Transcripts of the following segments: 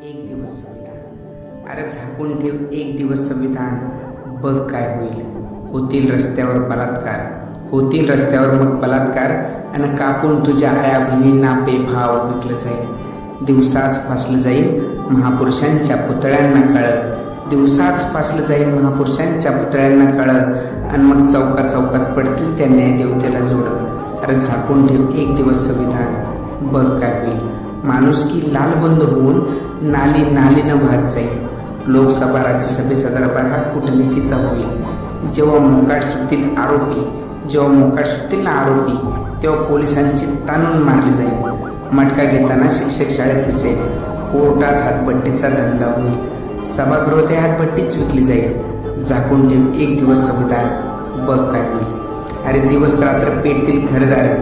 एक दिवस संविधान. अरे झाकून ठेव एक दिवस संविधान, बघ काय होईल. होतील रस्त्यावर बलात्कार, होतील रस्त्यावर मग बलात्कार, आणि कापून तुझ्या आया बहिणींना बेभाव विकलं जाईल. दिवसाच फासलं जाईल महापुरुषांच्या पुतळ्यांना कळत, दिवसाच फासलं जाईल महापुरुषांच्या पुतळ्यांना कळत, आणि मग चौकात चौकात पडतील त्या न्यायदेवतेला जोडत. अरे झाकून ठेव एक दिवस संविधान, बघ काय होईल. माणुसकी लालबंद होऊन नाली नालीनं वाहत जाईल. लोकसभा राज्यसभेचा दरबार हा कूटनीतीचा होईल. जेव्हा मोकाट सुटतील आरोपी, जेव्हा मोकाट सुटतील ना आरोपी, तेव्हा पोलिसांची ताणून मारली जाईल. मटका घेताना शिक्षक शाळेत दिसेल. कोर्टात हातभट्टीचा धंदा होईल. सभागृहात हातभट्टीच विकली जाईल. झाकून ठेव एक दिवस संविधान, बघ काय होईल. अरे दिवस रात्र पेटतील घरदार,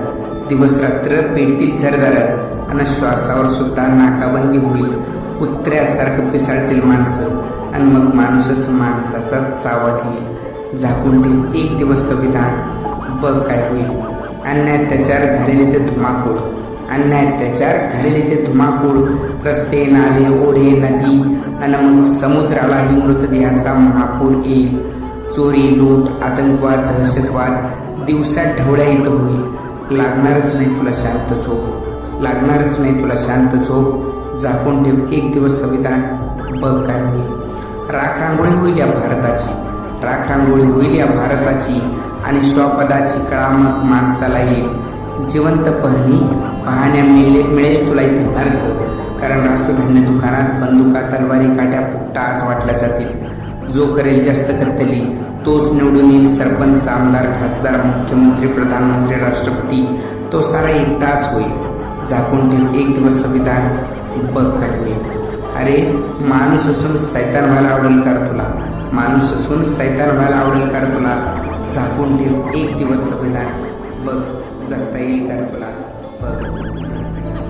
दिवस रात्र पेटतील घरदार, आणि श्वासावर सुद्धा नाकाबंदी होईल. कुत्र्यासारखं पिसाळतील माणसं, आणि मग माणूसच माणसाचा चावा घेईल. झाकून ठेव एक दिवस संविधान, बघ काय होईल. अन्याय अत्याचार घालेले ते धुमाकूळ, अन्याय अत्याचार घालेले ते धुमाकूळ. रस्ते नाले ओढे नदी, आणि मग समुद्रालाही मृतदेहाचा महापूर येईल. चोरी लूट आतंकवाद दहशतवाद दिवसात ढवळ्या इथं होईल. लागणारच नाही तुला शांत झोप, लागणारच नाही तुला शांत झोप. झाकून ठेव एक दिवस संविधान, बघ काय होईल. राख रांगोळी होईल या भारताची, राख रांगोळी होईल या भारताची, आणि श्वापदाची कळा मग माणसाला येईल. जिवंत पाहण्या मिळेल तुला इथे नर्क, कारण राष्ट्रधान्य दुकानात बंदुका तलवारी काट्या पुट्टा आत वाटल्या जातील. जो करेल जास्त कत्तली तोच निवडून येईल सरपंच आमदार खासदार मुख्यमंत्री प्रधानमंत्री राष्ट्रपती, तो सारा एकटाच होईल. झाकून ठेव एक दिवस संविधान, बघ काय होईल. अरे माणूस असून सैतान व्हायला आवडेल का तुला, माणूस असून सैतान व्हायला आवडेल का तुला. झाकून ठेव एक दिवस संविधान, बघ जगता येईल का तुला, बघ जगता येईल.